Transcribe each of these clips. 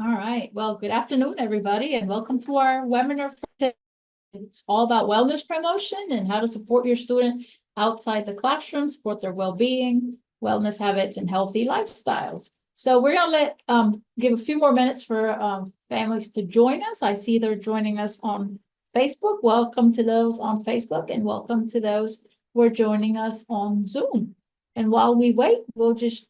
All right. Well, good afternoon, everybody, and welcome to our webinar for today. It's all about wellness promotion and how to support your student outside the classroom, support their well-being, wellness habits, and healthy lifestyles. So we're gonna give a few more minutes for families to join us. I see they're joining us on Facebook. Welcome to those on Facebook, and welcome to those who are joining us on Zoom. And while we wait, we'll just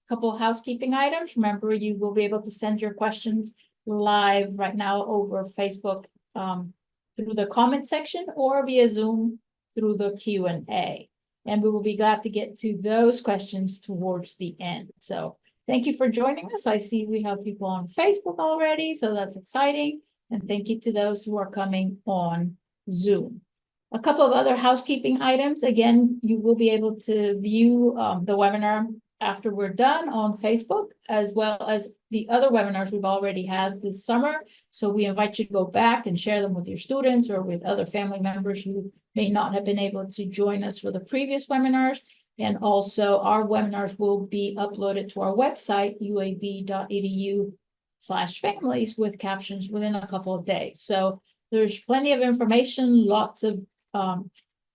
couple of housekeeping items. Remember, you will be able to send your questions live right now over Facebook through the comment section or via Zoom through the Q&A. And we will be glad to get to those questions towards the end. So thank you for joining us. I see we have people on Facebook already, so that's exciting. And thank you to those who are coming on Zoom. A couple of other housekeeping items. Again, you will be able to view the webinar after we're done on Facebook, as well as the other webinars we've already had this summer. So we invite you to go back and share them with your students or with other family members who may not have been able to join us for the previous webinars. And also our webinars will be uploaded to our website, uab.edu/families, with captions within a couple of days. So there's plenty of information, lots of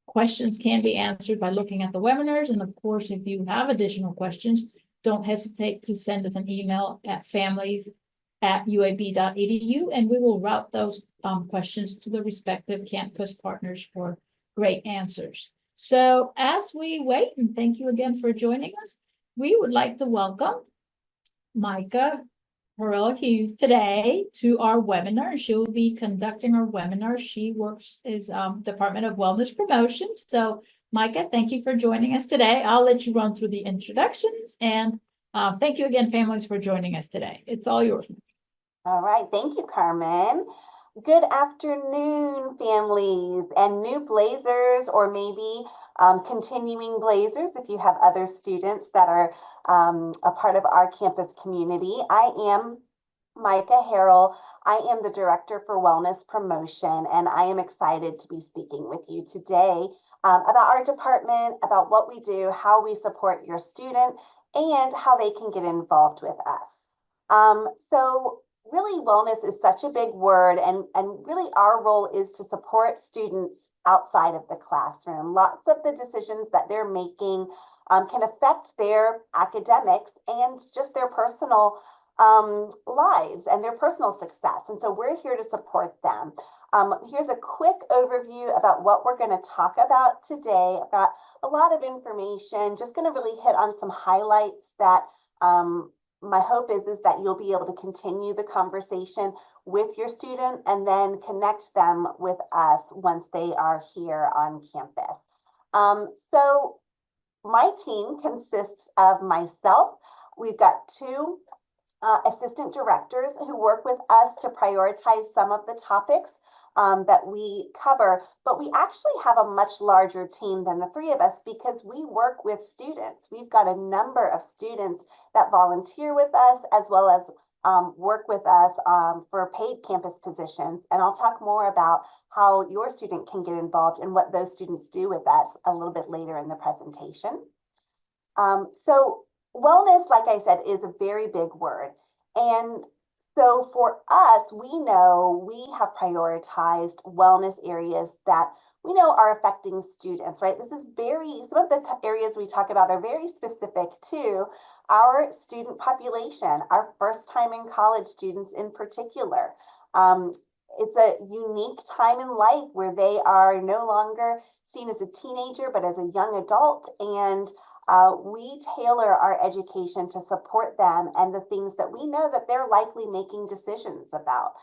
questions can be answered by looking at the webinars. And of course, if you have additional questions, don't hesitate to send us an email at families@uab.edu, and we will route those questions to the respective campus partners for great answers. So as we wait, and thank you again for joining us, we would like to welcome Micah Morella Hughes today to our webinar. She will be conducting our webinar. She works as Department of Wellness Promotion. So Micah, thank you for joining us today. I'll let you run through the introductions, and thank you again, families, for joining us today. It's all yours. All right, thank you, Carmen. Good afternoon, families and new Blazers, or maybe continuing Blazers if you have other students that are a part of our campus community. I am Micah Harrell. I am the Director for Wellness Promotion, and I am excited to be speaking with you today about our department, about what we do, how we support your student, and how they can get involved with us. So really, wellness is such a big word, and really our role is to support students outside of the classroom. Lots of the decisions that they're making can affect their academics and just their personal lives and their personal success. And so we're here to support them. Here's a quick overview about what we're going to talk about today. I've got a lot of information, just going to really hit on some highlights that my hope is that you'll be able to continue the conversation with your student and then connect them with us once they are here on campus. So my team consists of myself. We've got two assistant directors who work with us to prioritize some of the topics that we cover, but we actually have a much larger team than the three of us because we work with students. We've got a number of students that volunteer with us as well as work with us for paid campus positions. And I'll talk more about how your student can get involved and what those students do with us a little bit later in the presentation. So wellness, like I said, is a very big word. And so for us, we know we have prioritized wellness areas that we know are affecting students, right? This is some of the areas we talk about are very specific to our student population, our first time in college students in particular. It's a unique time in life where they are no longer seen as a teenager, but as a young adult. And we tailor our education to support them and the things that we know that they're likely making decisions about.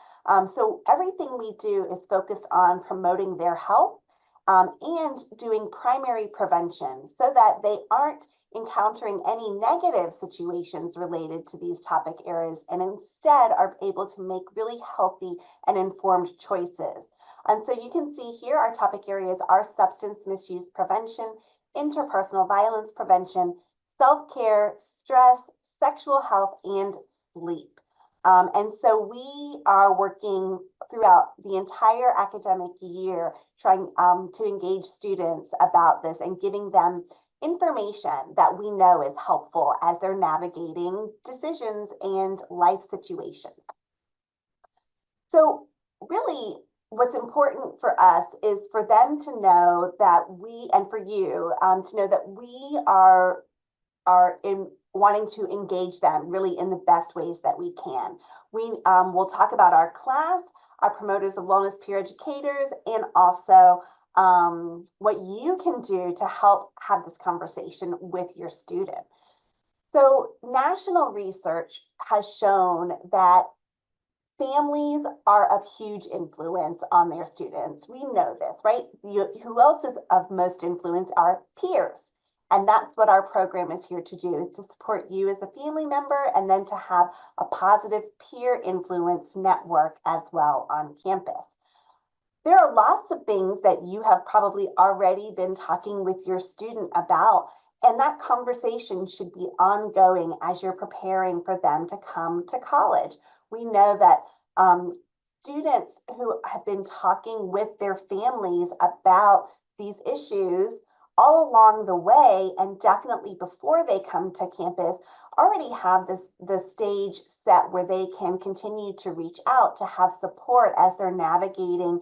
So everything we do is focused on promoting their health and doing primary prevention so that they aren't encountering any negative situations related to these topic areas and instead are able to make really healthy and informed choices. And so you can see here our topic areas are substance misuse prevention, interpersonal violence prevention, self-care, stress, sexual health, and sleep. And so we are working throughout the entire academic year trying to engage students about this and giving them information that we know is helpful as they're navigating decisions and life situations. So really, what's important for us is for them to know that and for you to know that we are in wanting to engage them really in the best ways that we can. We will talk about our class, our promoters of wellness peer educators, and also what you can do to help have this conversation with your student. So national research has shown that families are of huge influence on their students. We know this, right? Who else is of most influence? Our peers. And that's what our program is here to do, is to support you as a family member and then to have a positive peer influence network as well on campus. There are lots of things that you have probably already been talking with your student about, and that conversation should be ongoing as you're preparing for them to come to college. We know that students who have been talking with their families about these issues all along the way, and definitely before they come to campus, already have the stage set where they can continue to reach out to have support as they're navigating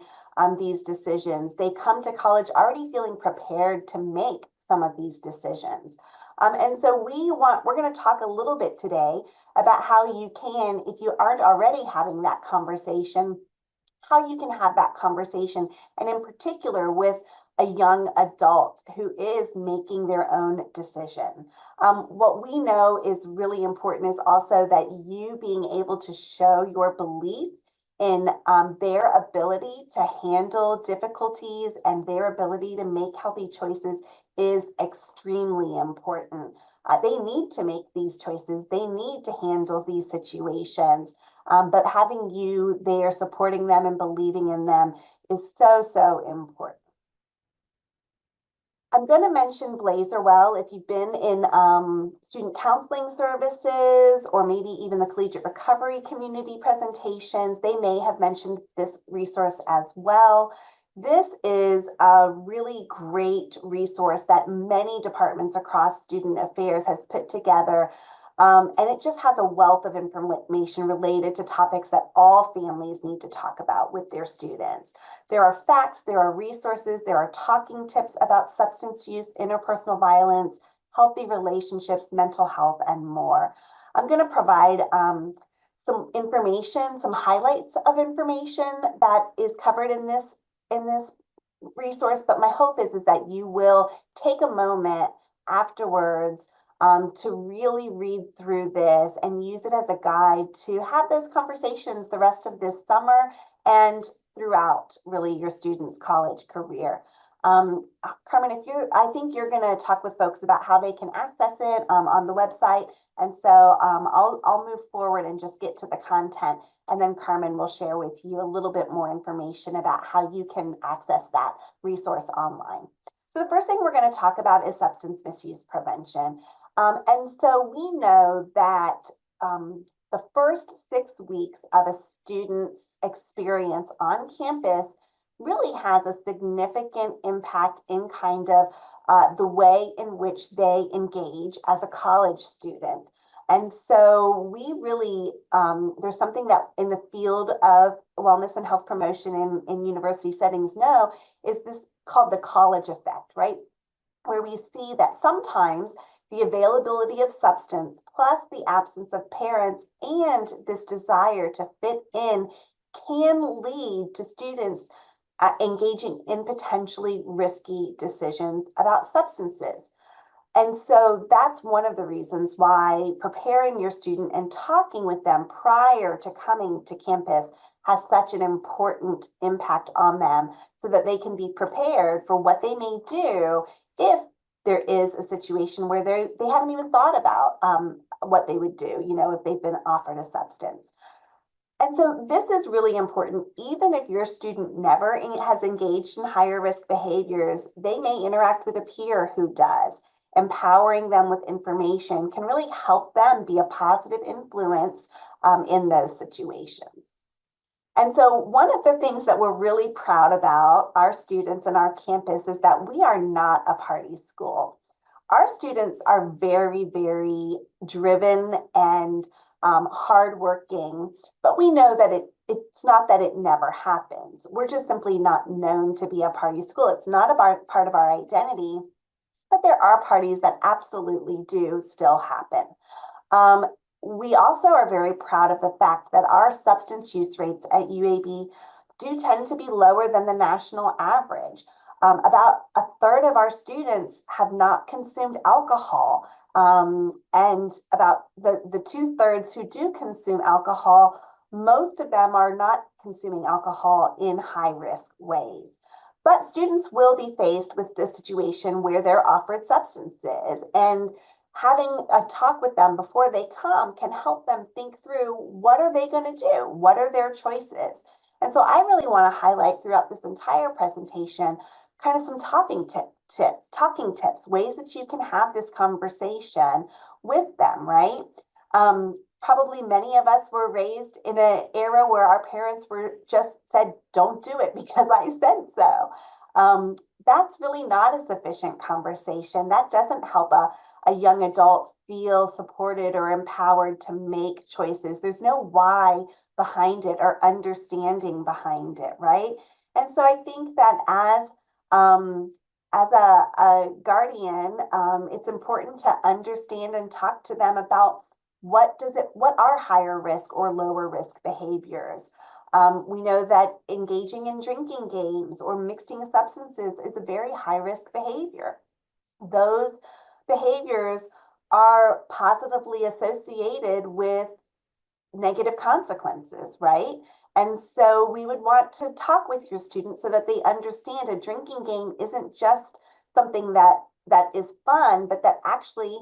these decisions. They come to college already feeling prepared to make some of these decisions. And so we're going to talk a little bit today about how you can, if you aren't already having that conversation, how you can have that conversation, and in particular with a young adult who is making their own decision. What we know is really important is also that you being able to show your belief in their ability to handle difficulties and their ability to make healthy choices is extremely important. They need to make these choices. They need to handle these situations. But having you there supporting them and believing in them is so, so important. I'm going to mention Blazerwell. If you've been in student counseling services or maybe even the collegiate recovery community presentations, they may have mentioned this resource as well. This is a really great resource that many departments across student affairs has put together. And it just has a wealth of information related to topics that all families need to talk about with their students. There are facts, there are resources, there are talking tips about substance use, interpersonal violence, healthy relationships, mental health, and more. I'm going to provide some information, some highlights of information that is covered in this resource, but my hope is that you will take a moment afterwards to really read through this and use it as a guide to have those conversations the rest of this summer and throughout really your students' college career. Carmen, I think you're going to talk with folks about how they can access it on the website, and so I'll move forward and just get to the content, and then Carmen will share with you a little bit more information about how you can access that resource online. So the first thing we're going to talk about is substance misuse prevention. And so we know that the first 6 weeks of a student's experience on campus really has a significant impact in kind of the way in which they engage as a college student. And so we really, there's something that in the field of wellness and health promotion in university settings know is this called the college effect, right? Where we see that sometimes the availability of substance plus the absence of parents and this desire to fit in can lead to students engaging in potentially risky decisions about substances. And so that's one of the reasons why preparing your student and talking with them prior to coming to campus has such an important impact on them so that they can be prepared for what they may do if there is a situation where they haven't even thought about what they would do, if they've been offered a substance. And so this is really important. Even if your student never has engaged in higher risk behaviors, they may interact with a peer who does. Empowering them with information can really help them be a positive influence in those situations. And so one of the things that we're really proud about our students and our campus is that we are not a party school. Our students are very, very driven and hardworking, but we know that it's not that it never happens. We're just simply not known to be a party school. It's not a part of our identity, but there are parties that absolutely do still happen. Um, we also are very proud of the fact that our substance use rates at UAB do tend to be lower than the national average. About a third of our students have not consumed alcohol, and about the 2/3 who do consume alcohol, most of them are not consuming alcohol in high risk ways. But students will be faced with the situation where they're offered substances, and having a talk with them before they come can help them think through what are they going to do? What are their choices? And so I really want to highlight throughout this entire presentation kind of some talking tips, ways that you can have this conversation with them, right? Probably many of us were raised in an era where our parents were just said, don't do it because I said so. That's really not a sufficient conversation. That doesn't help a young adult feel supported or empowered to make choices. There's no why behind it or understanding behind it, right? And so I think that as a guardian, it's important to understand and talk to them about what are higher risk or lower risk behaviors. We know that engaging in drinking games or mixing substances is a very high risk behavior. Those behaviors are positively associated with negative consequences, right? And so we would want to talk with your students so that they understand a drinking game isn't just something that is fun, but that actually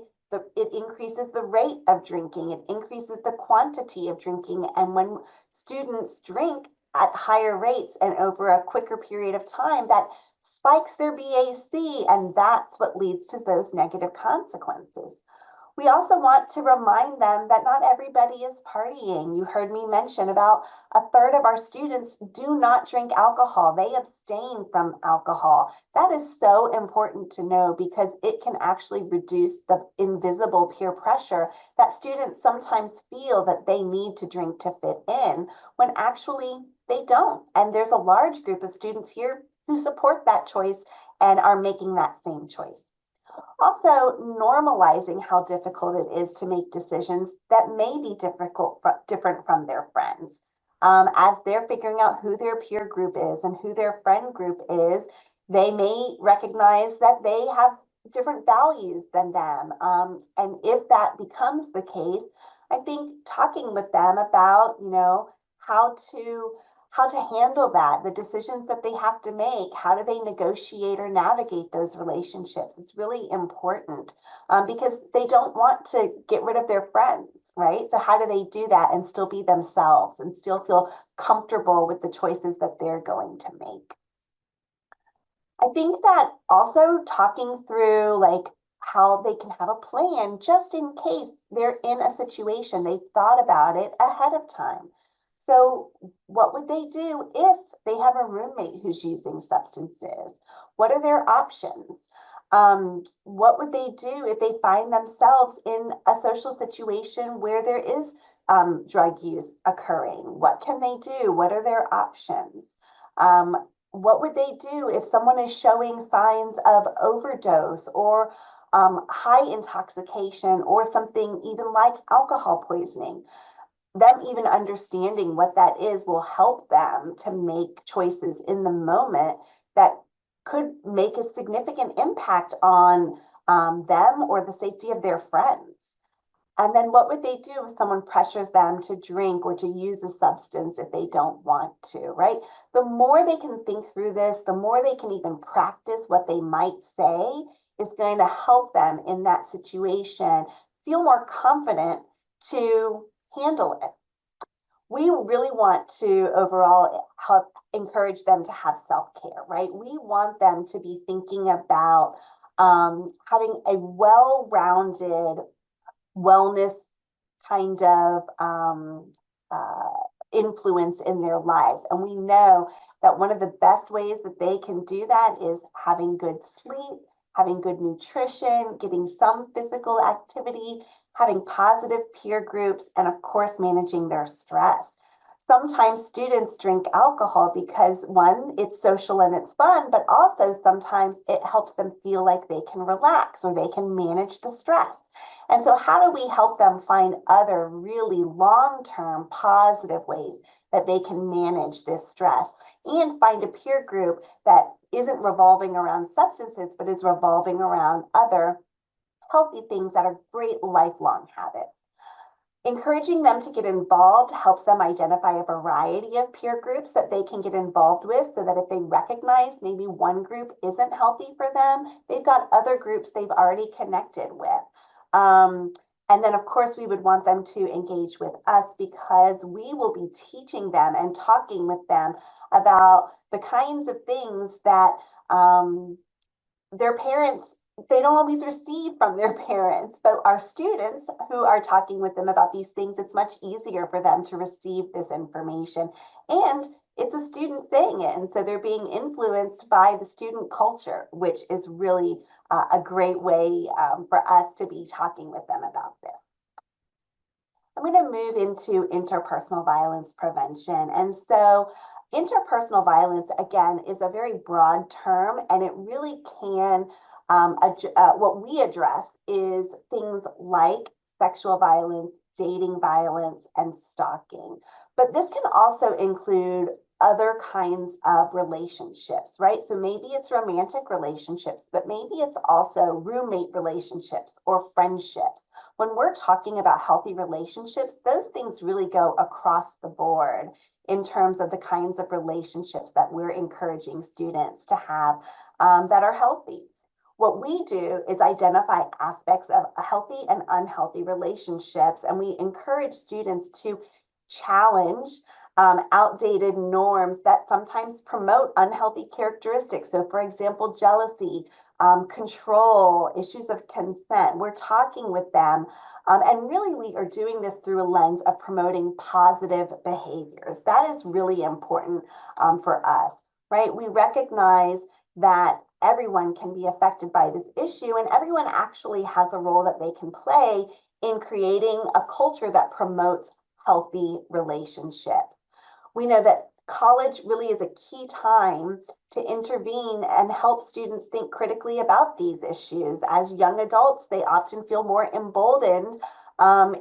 it increases the rate of drinking, it increases the quantity of drinking. And when students drink at higher rates and over a quicker period of time, that spikes their BAC, and that's what leads to those negative consequences. We also want to remind them that not everybody is partying. You heard me mention about a third of our students do not drink alcohol. They abstain from alcohol. That is so important to know because it can actually reduce the invisible peer pressure that students sometimes feel that they need to drink to fit in when actually they don't. And there's a large group of students here who support that choice and are making that same choice. Also, normalizing how difficult it is to make decisions that may be different from their friends. As they're figuring out who their peer group is and who their friend group is, they may recognize that they have different values than them. And if that becomes the case, I think talking with them about, how to handle that, the decisions that they have to make, how do they negotiate or navigate those relationships? It's really important because they don't want to get rid of their friends, right? So how do they do that and still be themselves and still feel comfortable with the choices that they're going to make? I think that also talking through like how they can have a plan just in case they're in a situation, they've thought about it ahead of time. So what would they do if they have a roommate who's using substances? What are their options? What would they do if they find themselves in a social situation where there is drug use occurring? What can they do? What are their options? What would they do if someone is showing signs of overdose or high intoxication or something even like alcohol poisoning? Them even understanding what that is will help them to make choices in the moment that could make a significant impact on them or the safety of their friends. And then what would they do if someone pressures them to drink or to use a substance if they don't want to, right? The more they can think through this, the more they can even practice what they might say is going to help them in that situation feel more confident to handle it. We really want to overall help encourage them to have self-care, right? We want them to be thinking about having a well-rounded wellness kind of influence in their lives. And we know that one of the best ways that they can do that is having good sleep, having good nutrition, getting some physical activity, having positive peer groups, and of course, managing their stress. Sometimes students drink alcohol because one, it's social and it's fun, but also sometimes it helps them feel like they can relax or they can manage the stress. And so how do we help them find other really long-term positive ways that they can manage this stress and find a peer group that isn't revolving around substances, but is revolving around other healthy things that are great lifelong habits? Encouraging them to get involved helps them identify a variety of peer groups that they can get involved with so that if they recognize maybe one group isn't healthy for them, they've got other groups they've already connected with. And then, of course, we would want them to engage with us because we will be teaching them and talking with them about the kinds of things that their parents, they don't always receive from their parents, but our students who are talking with them about these things, it's much easier for them to receive this information. And it's a student saying it. And so they're being influenced by the student culture, which is really a great way for us to be talking with them about this. I'm going to move into interpersonal violence prevention. And so interpersonal violence, again, is a very broad term, and it really can, what we address is things like sexual violence, dating violence, and stalking. But this can also include other kinds of relationships, right? So maybe it's romantic relationships, but maybe it's also roommate relationships or friendships. When we're talking about healthy relationships, those things really go across the board in terms of the kinds of relationships that we're encouraging students to have that are healthy. What we do is identify aspects of healthy and unhealthy relationships, and we encourage students to challenge outdated norms that sometimes promote unhealthy characteristics. So, for example, jealousy, control, issues of consent. We're talking with them. And really, we are doing this through a lens of promoting positive behaviors. That is really important for us, right? We recognize that everyone can be affected by this issue, and everyone actually has a role that they can play in creating a culture that promotes healthy relationships. We know that college really is a key time to intervene and help students think critically about these issues. As young adults, they often feel more emboldened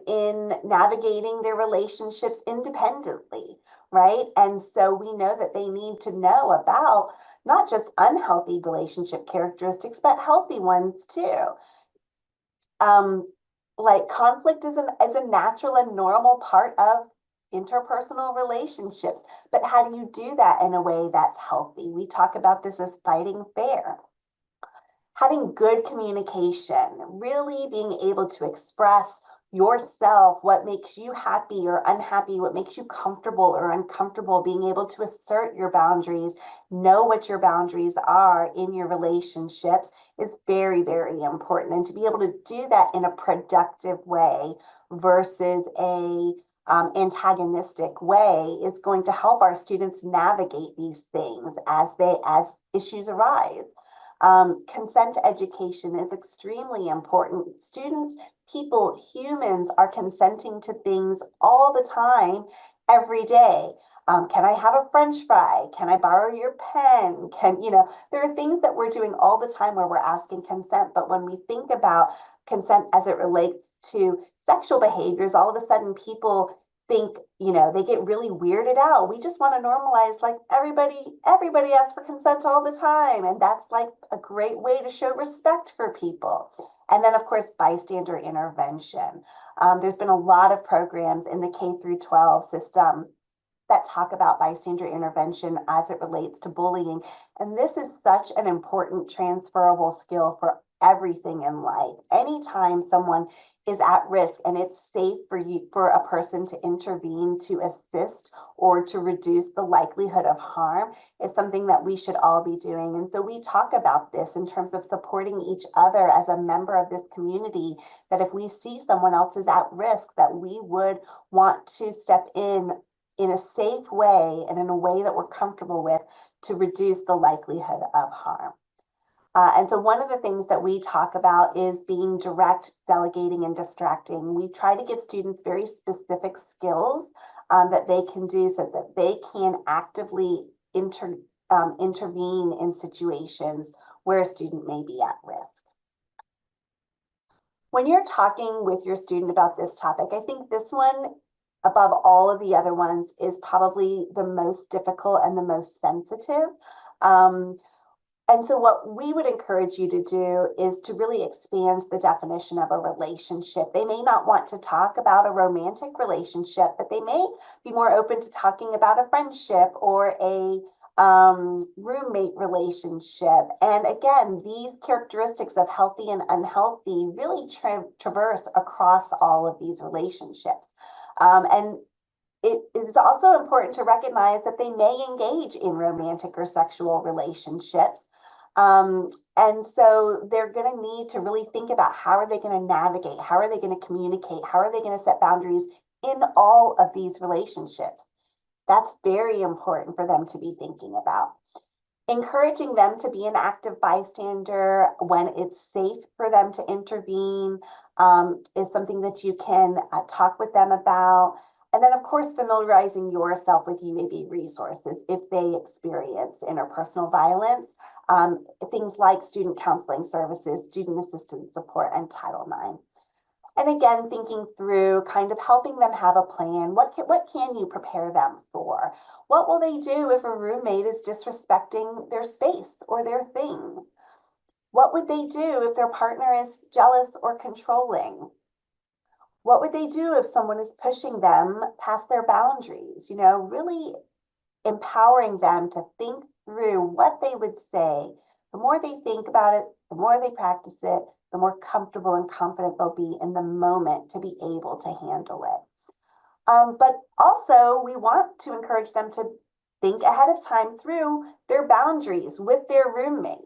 in navigating their relationships independently, right? And so we know that they need to know about not just unhealthy relationship characteristics, but healthy ones too. Like conflict is a natural and normal part of interpersonal relationships. But how do you do that in a way that's healthy? We talk about this as fighting fair. Having good communication, really being able to express yourself, what makes you happy or unhappy, what makes you comfortable or uncomfortable, being able to assert your boundaries, know what your boundaries are in your relationships is very, very important. And to be able to do that in a productive way versus a antagonistic way is going to help our students navigate these things as issues arise. Consent education is extremely important. Students, people, humans are consenting to things all the time, every day. Can I have a French fry? Can I borrow your pen? There are things that we're doing all the time where we're asking consent. But when we think about consent as it relates to sexual behaviors, all of a sudden people think, they get really weirded out. We just want to normalize, like, everybody asks for consent all the time. And that's like a great way to show respect for people. And then, of course, bystander intervention. There's been a lot of programs in the K through 12 system that talk about bystander intervention as it relates to bullying. And this is such an important transferable skill for everything in life. Anytime someone is at risk and it's safe for a person to intervene to assist or to reduce the likelihood of harm is something that we should all be doing. And so we talk about this in terms of supporting each other as a member of this community, that if we see someone else is at risk, that we would want to step in a safe way and in a way that we're comfortable with to reduce the likelihood of harm. And so one of the things that we talk about is being direct, delegating, and distracting. We try to give students very specific skills that they can do so that they can actively intervene in situations where a student may be at risk. When you're talking with your student about this topic, I think this one, above all of the other ones, is probably the most difficult and the most sensitive. And so what we would encourage you to do is to really expand the definition of a relationship. They may not want to talk about a romantic relationship, but they may be more open to talking about a friendship or a roommate relationship. And again, these characteristics of healthy and unhealthy really traverse across all of these relationships. And it is also important to recognize that they may engage in romantic or sexual relationships. And so they're going to need to really think about how are they going to navigate, how are they going to communicate, how are they going to set boundaries in all of these relationships. That's very important for them to be thinking about. Encouraging them to be an active bystander when it's safe for them to intervene is something that you can talk with them about. And then, of course, familiarizing yourself with UAB resources if they experience interpersonal violence. Things like student counseling services, student assistance support, and Title IX. And again, thinking through kind of helping them have a plan. What can you prepare them for? What will they do if a roommate is disrespecting their space or their things? What would they do if their partner is jealous or controlling? What would they do if someone is pushing them past their boundaries? You know, really empowering them to think through what they would say. The more they think about it, the more they practice it, the more comfortable and confident they'll be in the moment to be able to handle it. But also, we want to encourage them to think ahead of time through their boundaries with their roommate,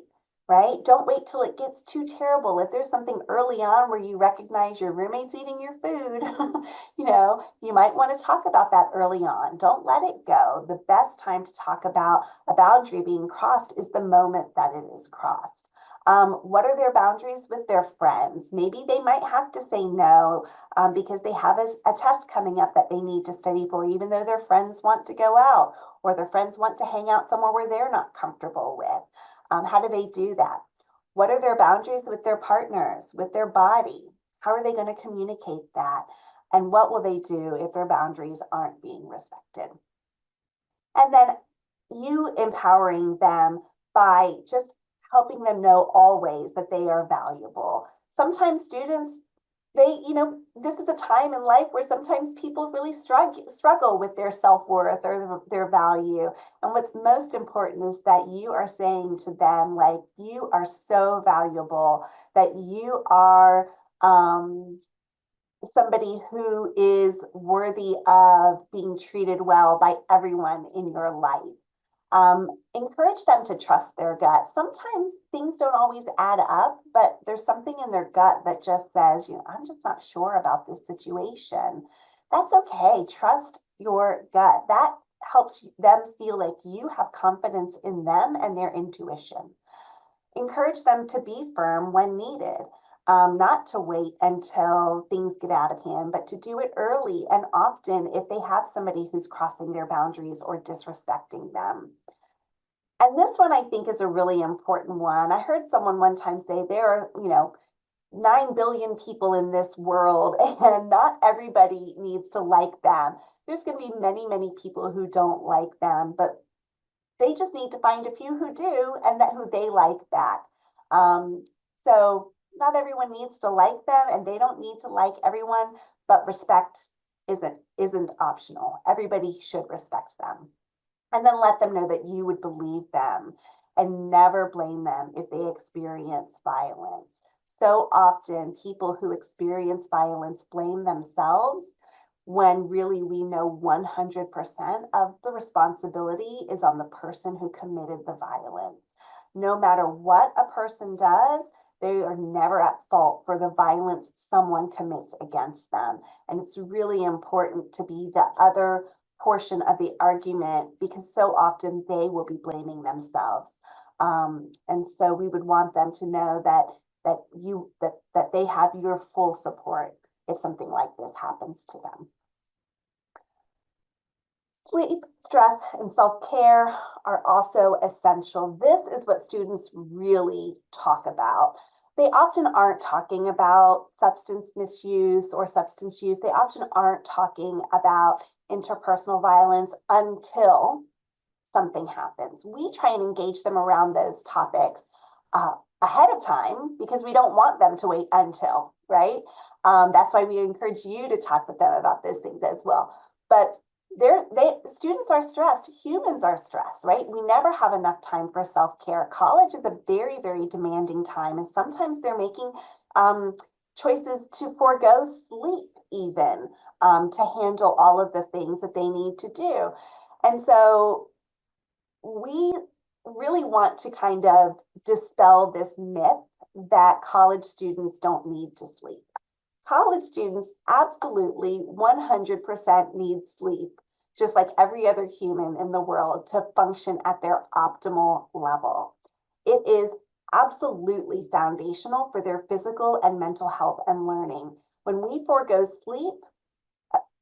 right? Don't wait till it gets too terrible. If there's something early on where you recognize your roommate's eating your food, you might want to talk about that early on. Don't let it go. The best time to talk about a boundary being crossed is the moment that it is crossed. What are their boundaries with their friends? Maybe they might have to say no because they have a test coming up that they need to study for, even though their friends want to go out or their friends want to hang out somewhere where they're not comfortable with. How do they do that? What are their boundaries with their partners, with their body? How are they going to communicate that? And what will they do if their boundaries aren't being respected? And then you empowering them by just helping them know always that they are valuable. Sometimes students, this is a time in life where sometimes people really struggle with their self-worth or their value. And what's most important is that you are saying to them, like, you are so valuable, that you are somebody who is worthy of being treated well by everyone in your life. Encourage them to trust their gut. Sometimes things don't always add up, but there's something in their gut that just says, I'm just not sure about this situation. That's okay. Trust your gut. That helps them feel like you have confidence in them and their intuition. Encourage them to be firm when needed. Not to wait until things get out of hand, but to do it early and often if they have somebody who's crossing their boundaries or disrespecting them. And this one I think is a really important one. I heard someone one time say there are, 9 billion people in this world and not everybody needs to like them. There's going to be many, many people who don't like them, but they just need to find a few who do and that who they like that. So not everyone needs to like them and they don't need to like everyone, but respect isn't optional. Everybody should respect them. And then let them know that you would believe them and never blame them if they experience violence. So often people who experience violence blame themselves when really we know 100% of the responsibility is on the person who committed the violence. No matter what a person does, they are never at fault for the violence someone commits against them. And it's really important to be the other portion of the argument because so often they will be blaming themselves. And so we would want them to know that they have your full support if something like this happens to them. Sleep, stress, and self-care are also essential. This is what students really talk about. They often aren't talking about substance misuse or substance use. They often aren't talking about interpersonal violence until something happens. We try and engage them around those topics ahead of time because we don't want them to wait until, right? That's why we encourage you to talk with them about those things as well. But students are stressed, humans are stressed, right? We never have enough time for self-care. College is a very, very demanding time, and sometimes they're making choices to forego sleep even to handle all of the things that they need to do. And so we really want to kind of dispel this myth that college students don't need to sleep. College students absolutely 100% need sleep, just like every other human in the world, to function at their optimal level. It is absolutely foundational for their physical and mental health and learning. When we forego sleep,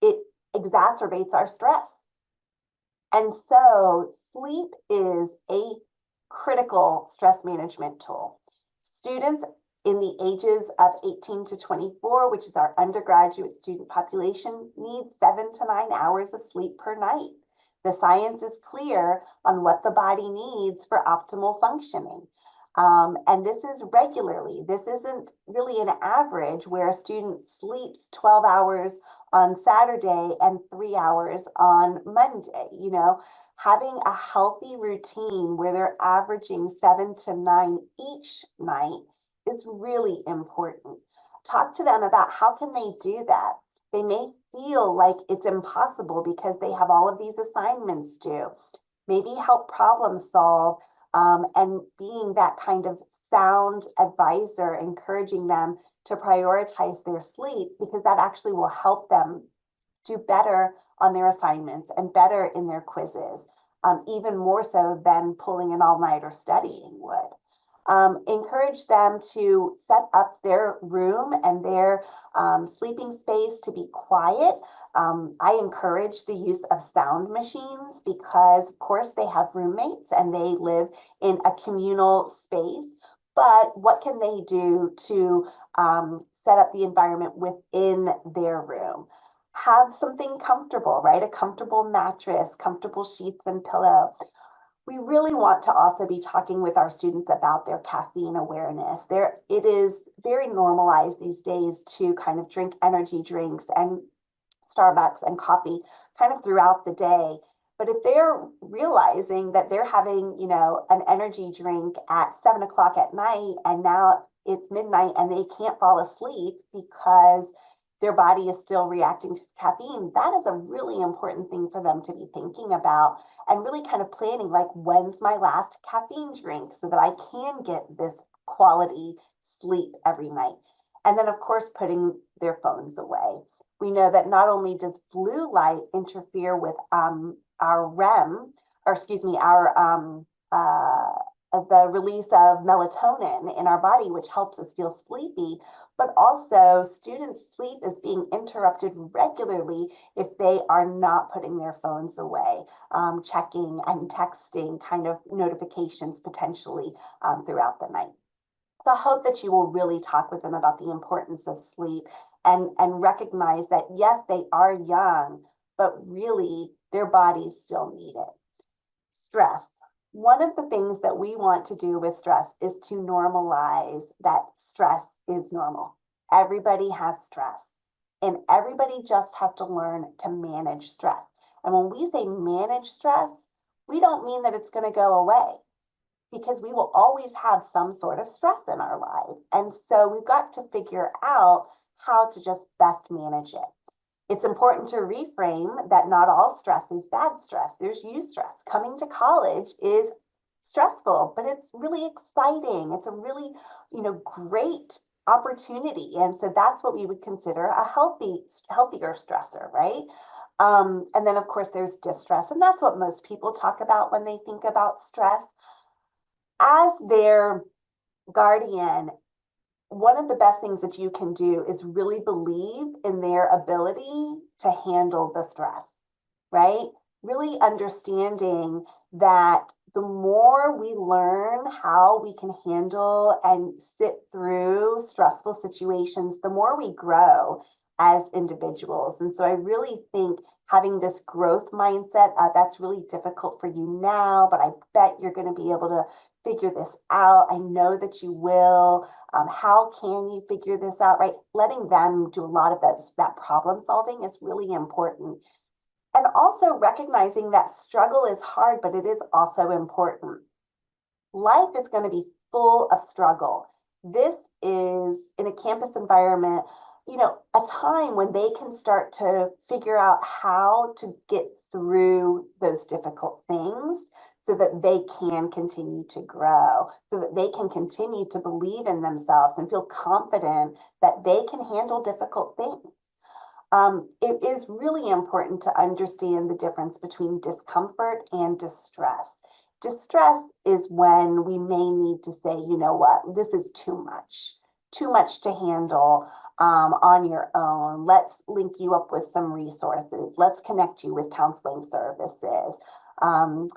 it exacerbates our stress. And so sleep is a critical stress management tool. Students in the ages of 18 to 24, which is our undergraduate student population, need 7 to 9 hours of sleep per night. The science is clear on what the body needs for optimal functioning. And this is regularly. This isn't really an average where a student sleeps 12 hours on Saturday and 3 hours on Monday. You know, having a healthy routine where they're averaging 7 to 9 each night is really important. Talk to them about how can they do that. They may feel like it's impossible because they have all of these assignments due. Maybe help problem solve and being that kind of sound advisor, encouraging them to prioritize their sleep, because that actually will help them do better on their assignments and better in their quizzes, even more so than pulling an all-nighter studying would. Encourage them to set up their room and their sleeping space to be quiet. I encourage the use of sound machines because, of course, they have roommates and they live in a communal space. But what can they do to set up the environment within their room? Have something comfortable, right? A comfortable mattress, comfortable sheets and pillow. We really want to also be talking with our students about their caffeine awareness. It is very normalized these days to kind of drink energy drinks and Starbucks and coffee kind of throughout the day. But if they're realizing that they're having, you know, an energy drink at 7 o'clock at night and now it's midnight and they can't fall asleep because their body is still reacting to caffeine, that is a really important thing for them to be thinking about and really kind of planning, like, when's my last caffeine drink so that I can get this quality sleep every night. And then, of course, putting their phones away. We know that not only does blue light interfere with our REM, or excuse me, the release of melatonin in our body, which helps us feel sleepy, but also students' sleep is being interrupted regularly if they are not putting their phones away, checking and texting kind of notifications potentially throughout the night. So I hope that you will really talk with them about the importance of sleep and recognize that, yes, they are young, but really their bodies still need it. Stress. One of the things that we want to do with stress is to normalize that stress is normal. Everybody has stress, and everybody just has to learn to manage stress. And when we say manage stress, we don't mean that it's going to go away, because we will always have some sort of stress in our life. And so we've got to figure out how to just best manage it. It's important to reframe that not all stress is bad stress. There's eustress. Coming to college is stressful, but it's really exciting. It's a really, great opportunity. And so that's what we would consider a healthier stressor, right? And then of course there's distress, and that's what most people talk about when they think about stress. as their guardian, one of the best things that you can do is really believe in their ability to handle the stress, right? Really understanding that the more we learn how we can handle and sit through stressful situations, the more we grow as individuals. And so I really think having this growth mindset, that's really difficult for you now, but I bet you're going to be able to figure this out. I know that you will. How can you figure this out, right? Letting them do a lot of that problem solving is really important. And also recognizing that struggle is hard, but it is also important. Life is going to be full of struggle. This is in a campus environment, a time when they can start to figure out how to get through those difficult things so that they can continue to grow, so that they can continue to believe in themselves and feel confident that they can handle difficult things. It is really important to understand the difference between discomfort and distress. Distress is when we may need to say, you know what, this is too much to handle on your own. Let's link you up with some resources. Let's connect you with counseling services. Um,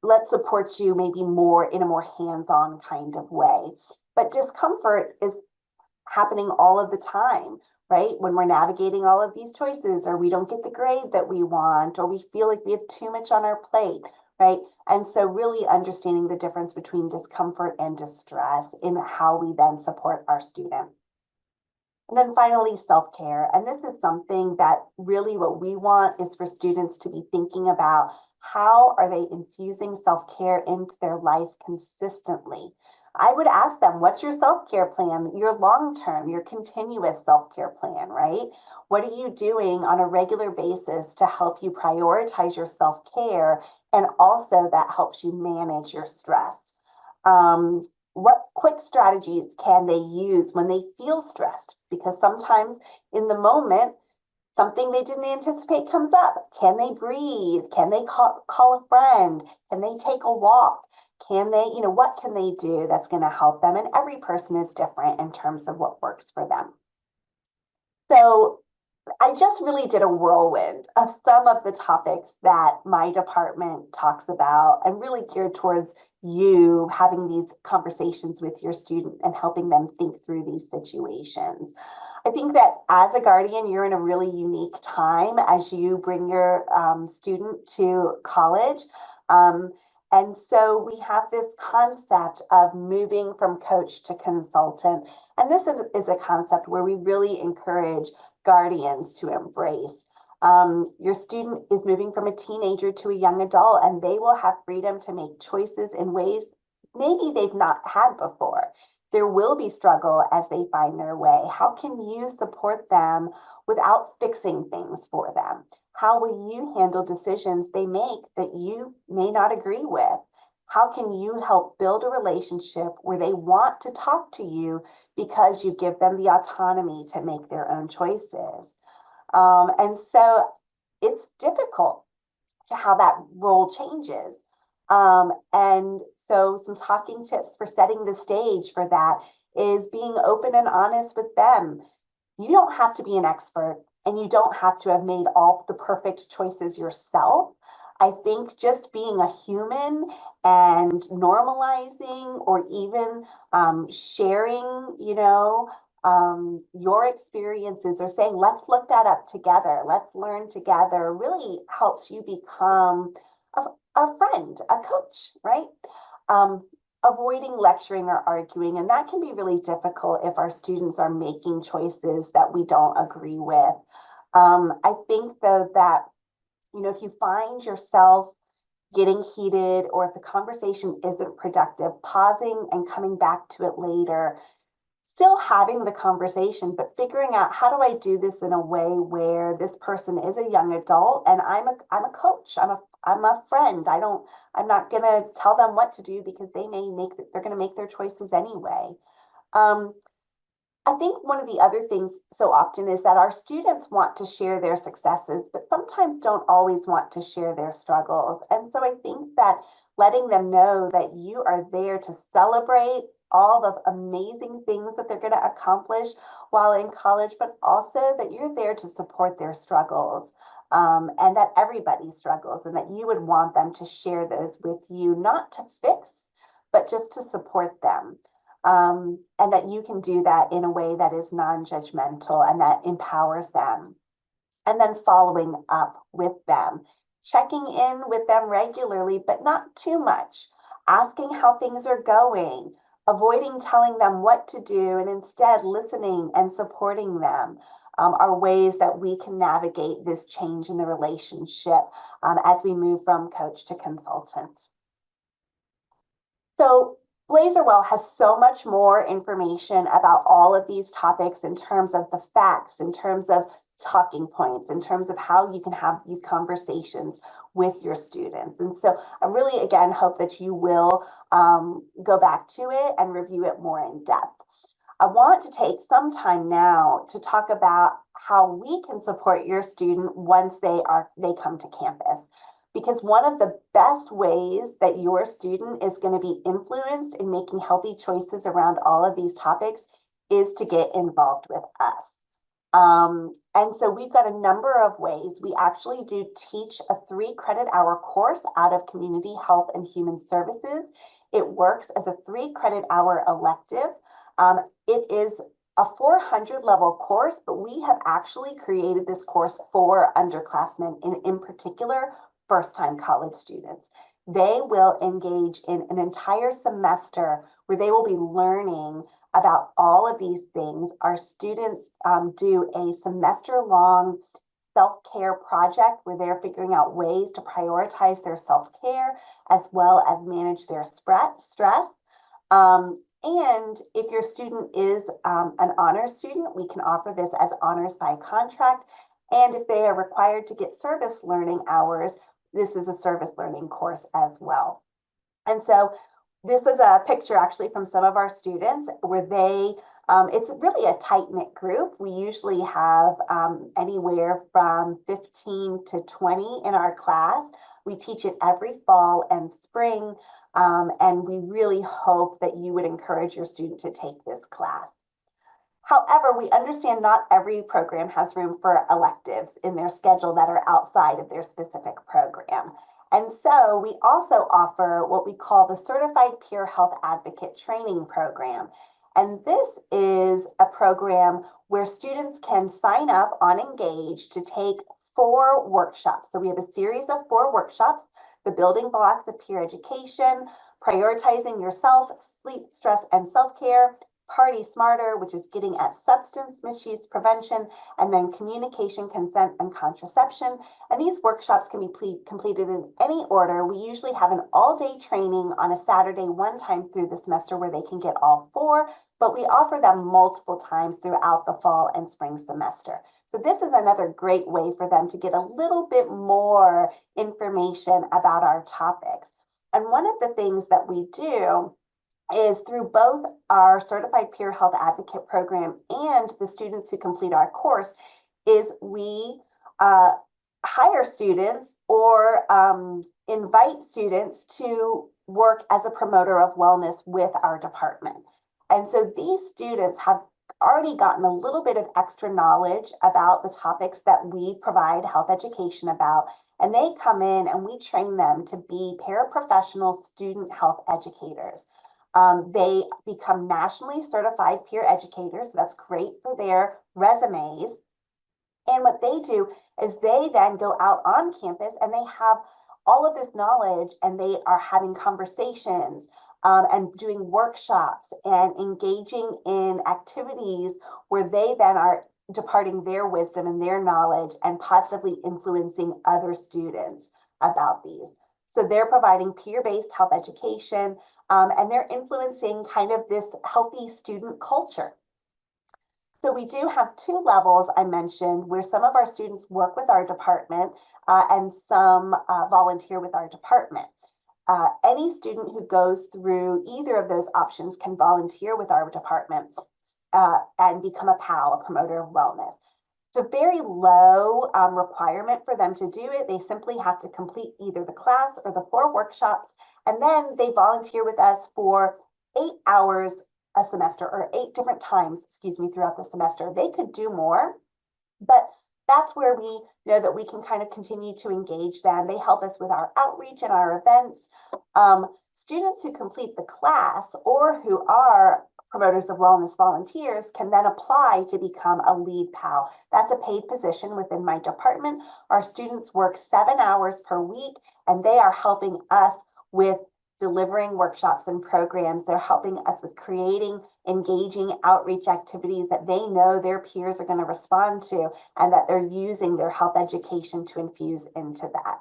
let's support you maybe more in a more hands-on kind of way. But discomfort is happening all of the time, right? When we're navigating all of these choices, or we don't get the grade that we want, or we feel like we have too much on our plate, right? And so really understanding the difference between discomfort and distress in how we then support our student. And then finally, self-care. And this is something that really what we want is for students to be thinking about how are they infusing self-care into their life consistently. I would ask them, what's your self-care plan, your long-term, your continuous self-care plan, right? What are you doing on a regular basis to help you prioritize your self-care, and also that helps you manage your stress? Um, what quick strategies can they use when they feel stressed? Because sometimes in the moment, something they didn't anticipate comes up. Can they breathe? Can they call a friend? Can they take a walk? Can they, what can they do that's going to help them? And every person is different in terms of what works for them. So I just really did a whirlwind of some of the topics that my department talks about, and really geared towards you having these conversations with your student and helping them think through these situations. I think that as a guardian, you're in a really unique time as you bring your student to college. And so we have this concept of moving from coach to consultant. And this is a concept where we really encourage guardians to embrace. Your student is moving from a teenager to a young adult, and they will have freedom to make choices in ways maybe they've not had before. There will be struggle as they find their way. How can you support them without fixing things for them? How will you handle decisions they make that you may not agree with? How can you help build a relationship where they want to talk to you because you give them the autonomy to make their own choices? And so it's difficult to how that role changes. And so some talking tips for setting the stage for that is being open and honest with them. You don't have to be an expert, and you don't have to have made all the perfect choices yourself. I think just being a human and normalizing, or even sharing, your experiences, or saying, let's look that up together, let's learn together, really helps you become a friend, a coach, right? Avoiding lecturing or arguing. And that can be really difficult if our students are making choices that we don't agree with. I think, though, that, if you find yourself getting heated, or if the conversation isn't productive, pausing and coming back to it later, still having the conversation, but figuring out, how do I do this in a way where this person is a young adult and I'm a coach, I'm a friend. I'm not gonna tell them what to do, because they're gonna make their choices anyway. I think one of the other things so often is that our students want to share their successes, but sometimes don't always want to share their struggles. And so I think that letting them know that you are there to celebrate all the amazing things that they're going to accomplish while in college, but also that you're there to support their struggles. And that everybody struggles, and that you would want them to share those with you, not to fix, but just to support them. And that you can do that in a way that is non-judgmental and that empowers them. And then following up with them, checking in with them regularly, but not too much, asking how things are going, avoiding telling them what to do, and instead listening and supporting them. Are ways that we can navigate this change in the relationship as we move from coach to consultant. So Blazerwell has so much more information about all of these topics in terms of the facts, in terms of talking points, in terms of how you can have these conversations with your students. And so I really, again, hope that you will go back to it and review it more in depth. I want to take some time now to talk about how we can support your student once they come to campus. Because one of the best ways that your student is going to be influenced in making healthy choices around all of these topics is to get involved with us. And so we've got a number of ways. We actually do teach a 3-credit-hour course out of Community Health and Human Services. It works as a 3-credit-hour elective. It is a 400-level course, but we have actually created this course for underclassmen, and in particular, first-time college students. They will engage in an entire semester where they will be learning about all of these things. Our students do a semester-long self-care project where they're figuring out ways to prioritize their self-care as well as manage their stress. And if your student is an honors student, we can offer this as honors by contract. And if they are required to get service learning hours, this is a service learning course as well. And so this is a picture actually from some of our students where they, it's really a tight-knit group. We usually have anywhere from 15 to 20 in our class. We teach it every fall and spring, and we really hope that you would encourage your student to take this class. However, we understand not every program has room for electives in their schedule that are outside of their specific program. And so we also offer what we call the Certified Peer Health Advocate Training Program. And this is a program where students can sign up on Engage to take 4 workshops. So we have a series of 4 workshops: the building blocks of peer education, prioritizing yourself, sleep, stress, and self-care, Party Smarter, which is getting at substance misuse prevention, and then communication, consent, and contraception. And these workshops can be completed in any order. We usually have an all-day training on a Saturday one time through the semester where they can get all 4, but we offer them multiple times throughout the fall and spring semester. So this is another great way for them to get a little bit more information about our topics. And one of the things that we do is through both our Certified Peer Health Advocate program and the students who complete our course is we hire students or invite students to work as a promoter of wellness with our department. And so these students have already gotten a little bit of extra knowledge about the topics that we provide health education about, and they come in and we train them to be paraprofessional student health educators. They become nationally certified peer educators. So that's great for their resumes. And what they do is they then go out on campus and they have all of this knowledge, and they are having conversations and doing workshops and engaging in activities where they then are departing their wisdom and their knowledge and positively influencing other students about these. So they're providing peer-based health education, and they're influencing kind of this healthy student culture. So we do have 2 levels I mentioned where some of our students work with our department and some volunteer with our department. Any student who goes through either of those options can volunteer with our department and become a PAL, a promoter of wellness. It's a very low requirement for them to do it. They simply have to complete either the class or the 4 workshops, And then they volunteer with us for 8 hours a semester, or 8 different times, excuse me, throughout the semester. They could do more, but that's where we know that we can kind of continue to engage them. They help us with our outreach and our events. Students who complete the class or who are promoters of wellness volunteers can then apply to become a lead PAL. That's a paid position within my department. Our students work 7 hours per week, and they are helping us with delivering workshops and programs. They're helping us with creating engaging outreach activities that they know their peers are going to respond to, and that they're using their health education to infuse into that.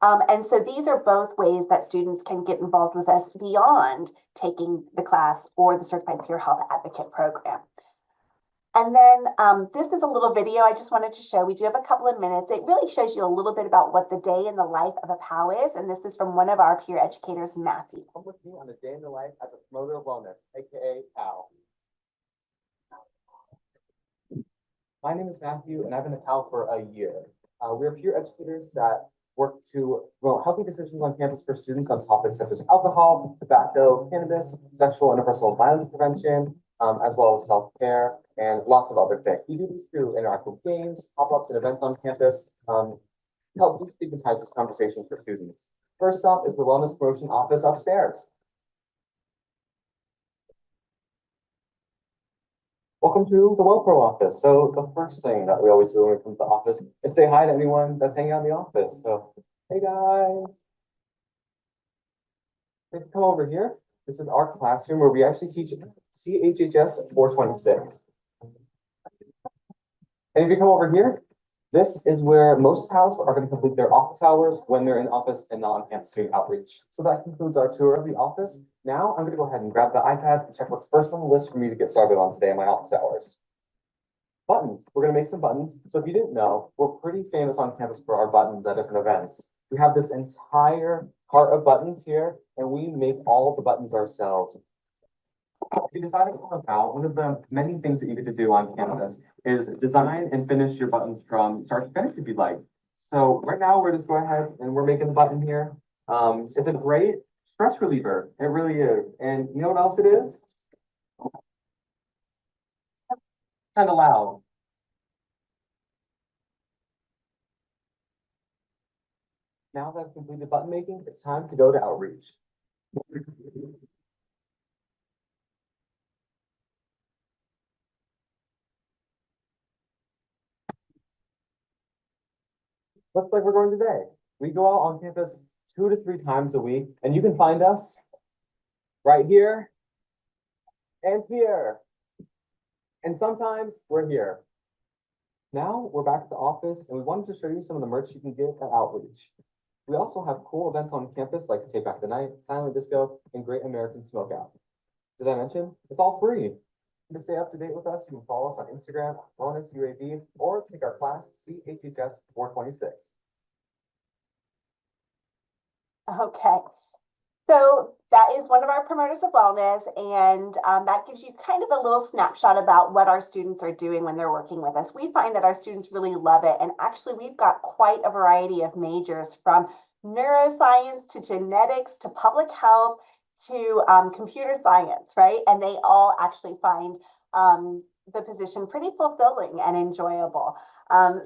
And so these are both ways that students can get involved with us beyond taking the class or the Certified Peer Health Advocate program. And then this is a little video I just wanted to show. We do have a couple of minutes. It really shows you a little bit about what the day in the life of a PAL is. And this is from one of our peer educators, Matthew. Come with me on a day in the life as a promoter of wellness, aka PAL. My name is Matthew, and I've been a PAL for a year. We're peer educators that work to promote healthy decisions on campus for students on topics such as alcohol, tobacco, cannabis, sexual and interpersonal violence prevention, as well as self-care and lots of other things. We do these through interactive games, pop-ups, and events on campus to help destigmatize this conversation for students. First off is the Wellness Promotion Office upstairs. Welcome to the WellPro office. So the first thing that we always do when we come to the office is say hi to anyone that's hanging out in the office. So, hey guys. If you come over here, this is our classroom where we actually teach CHHS 426. And if you come over here, this is where most PALs are going to complete their office hours when they're in office and not on campus doing outreach. So that concludes our tour of the office. Now I'm going to go ahead and grab the iPad and check what's first on the list for me to get started on today in my office hours. Buttons. We're going to make some buttons. So if you didn't know, we're pretty famous on campus for our buttons at different events. We have this entire cart of buttons here, and we make all the buttons ourselves. If you decide to become a PAL, one of the many things that you get to do on campus is design and finish your buttons from start to finish if you'd like. So right now we're just going ahead and we're making the button here. It's a great stress reliever. It really is. And you know what else it is? Kind of loud. Now that I've completed button making, it's time to go to outreach. Looks like we're going today. We go out on campus 2 to 3 times a week, and you can find us right here and here. And sometimes we're here. Now we're back at the office, and we wanted to show you some of the merch you can get at Outreach. We also have cool events on campus like Take Back the Night, Silent Disco, and Great American Smokeout. Did I mention? It's all free. To stay up to date with us, you can follow us on Instagram, WellnessUAB, or take our class, CHHS 426. Okay. So that is one of our promoters of wellness, and that gives you kind of a little snapshot about what our students are doing when they're working with us. We find that our students really love it, and actually we've got quite a variety of majors, from neuroscience to genetics to public health to computer science, right? And they all actually find the position pretty fulfilling and enjoyable.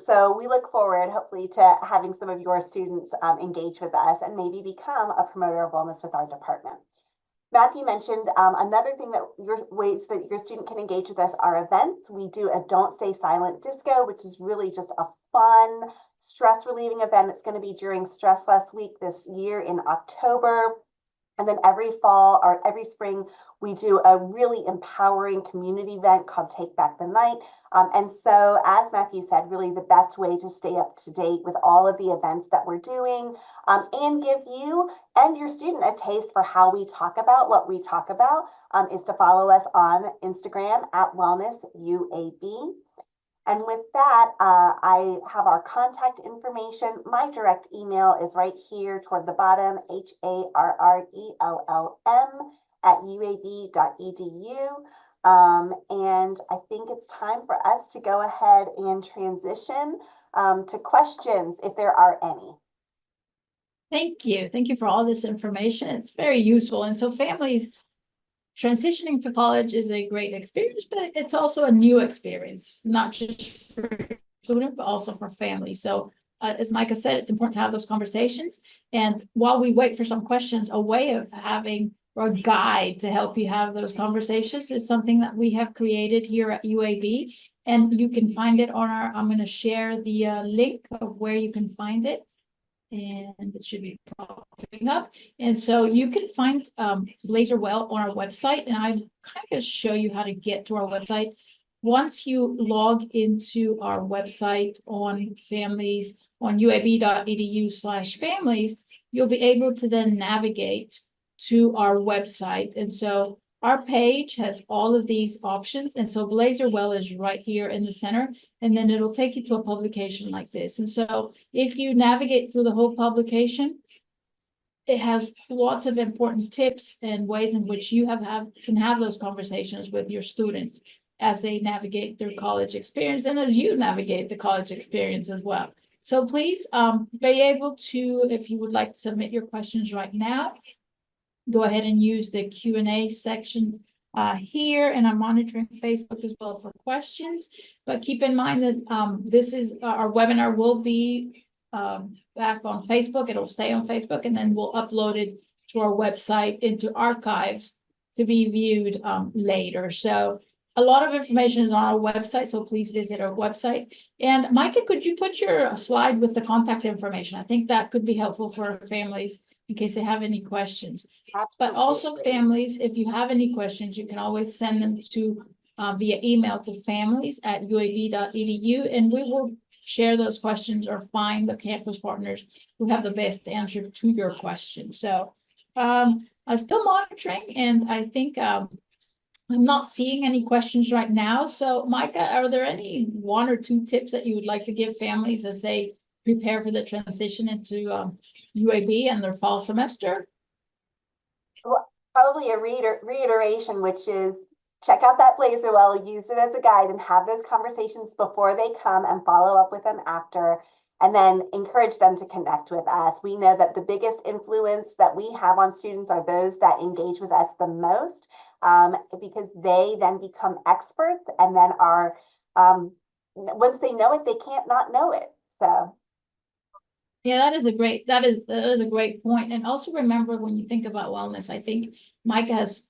So we look forward, hopefully, to having some of your students engage with us and maybe become a promoter of wellness with our department. Matthew mentioned another thing that ways that your student can engage with us are events. We do a Don't Stay Silent Disco, which is really just a fun, stress relieving event. It's going to be during Stress Less Week this year in October. And then every fall or every spring, we do a really empowering community event called Take Back the Night. And so, as Matthew said, really the best way to stay up to date with all of the events that we're doing and give you and your student a taste for how we talk about what we talk about is to follow us on Instagram at WellnessUAB. And with that, I have our contact information. My direct email is right here toward the bottom, harrellm@uab.edu. And I think it's time for us to go ahead and transition to questions if there are any. Thank you. Thank you for all this information. It's very useful. And so families transitioning to college is a great experience, but it's also a new experience, not just for students, but also for families. So as Micah said, it's important to have those conversations. And while we wait for some questions, a way of having or a guide to help you have those conversations is something that we have created here at UAB. And you can find it on I'm going to share the link of where you can find it. And it should be popping up. And so you can find Blazer Well on our website, and I'm kind of show you how to get to our website. Once you log into our website on families on uab.edu/families, you'll be able to then navigate to our website. And so our page has all of these options. And so Blazer Well is right here in the center, and then it'll take you to a publication like this. And so if you navigate through the whole publication, it has lots of important tips and ways in which you can have those conversations with your students as they navigate their college experience and as you navigate the college experience as well. So please be able to, if you would like to submit your questions right now, go ahead and use the Q&A section here, and I'm monitoring Facebook as well for questions. But keep in mind that this is our webinar will be back on Facebook. It'll stay on Facebook, and then we'll upload it to our website into archives to be viewed later. So a lot of information is on our website, so please visit our website. And Micah, could you put your slide with the contact information? I think that could be helpful for our families in case they have any questions. But also families, if you have any questions, you can always send them to via email to families@uab.edu, and we will share those questions or find the campus partners who have the best answer to your question. So I'm still monitoring, and I think I'm not seeing any questions right now. So Micah, are there any 1 or 2 tips that you would like to give families as they prepare for the transition into UAB and their fall semester? Well, probably a reiteration, which is check out that Blazer Well, use it as a guide, and have those conversations before they come and follow up with them after, and then encourage them to connect with us. We know that the biggest influence that we have on students are those that engage with us the most, because they then become experts, and then are, once they know it, they can't not know it. So. Yeah, that is a great point. And also remember, when you think about wellness, I think Micah has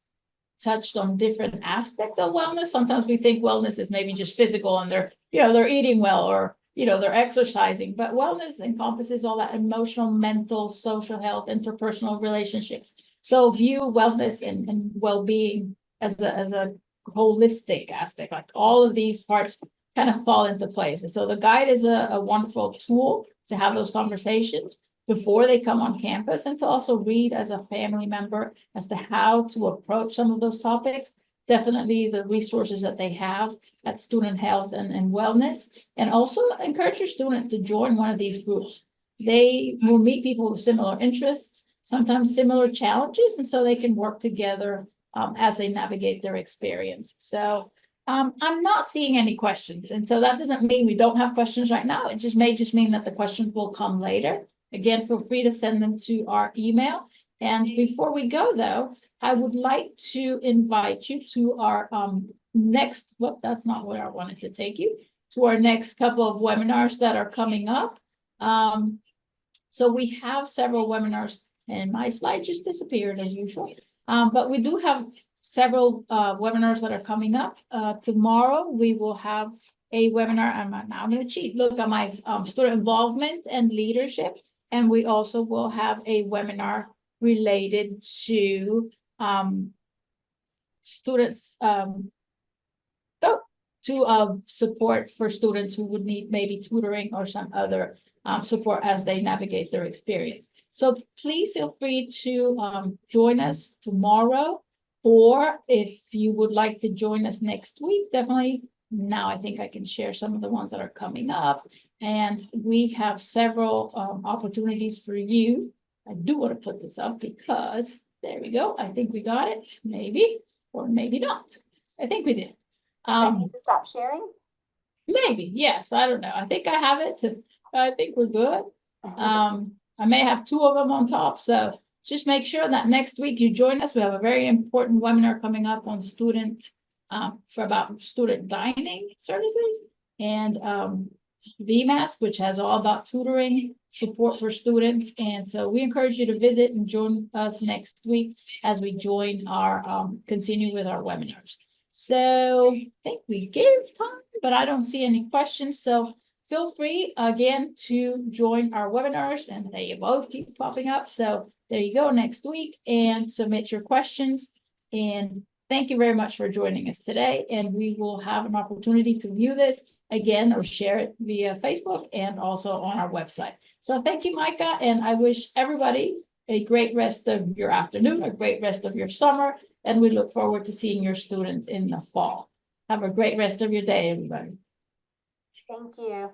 touched on different aspects of wellness. Sometimes we think wellness is maybe just physical and they're eating well, or they're exercising, but wellness encompasses all that emotional, mental, social health, interpersonal relationships. So view wellness and well-being as a holistic aspect. Like all of these parts kind of fall into place. And so the guide is a wonderful tool to have those conversations before they come on campus, and to also read as a family member as to how to approach some of those topics. Definitely the resources that they have at Student Health and Wellness, and also encourage your students to join one of these groups. They will meet people with similar interests, sometimes similar challenges, and so they can work together as they navigate their experience. So I'm not seeing any questions, and so that doesn't mean we don't have questions right now. It may just mean that the questions will come later. Again, feel free to send them to our email. And before we go, though, I would like to invite you to our next, well, that's not where I wanted to take you, to our next couple of webinars that are coming up. So we have several webinars, and my slide just disappeared as usual. But we do have several webinars that are coming up. Tomorrow, we will have a webinar. I'm going to cheat. Look at my student involvement and leadership. And we also will have a webinar related to students, support for students who would need maybe tutoring or some other support as they navigate their experience. So please feel free to join us tomorrow, or if you would like to join us next week, definitely. Now I think I can share some of the ones that are coming up. And we have several opportunities for you. I do want to put this up because there we go. I think we got it, maybe, or maybe not. I think we did. I need to stop sharing? Maybe, yes. I don't know. I think I have it. I think we're good. I may have two of them on top, so just make sure that next week you join us. We have a very important webinar coming up on student, for about student dining services and, VMAS, which has all about tutoring support for students. And so we encourage you to visit and join us next week as we join our, continue with our webinars. So I think we give time, but I don't see any questions. So feel free again to join our webinars, and they both keep popping up. So there you go next week, and submit your questions. And thank you very much for joining us today. And we will have an opportunity to view this again or share it via Facebook and also on our website. So thank you, Micah, and I wish everybody a great rest of your afternoon, a great rest of your summer, and we look forward to seeing your students in the fall. Have a great rest of your day, everybody. Thank you.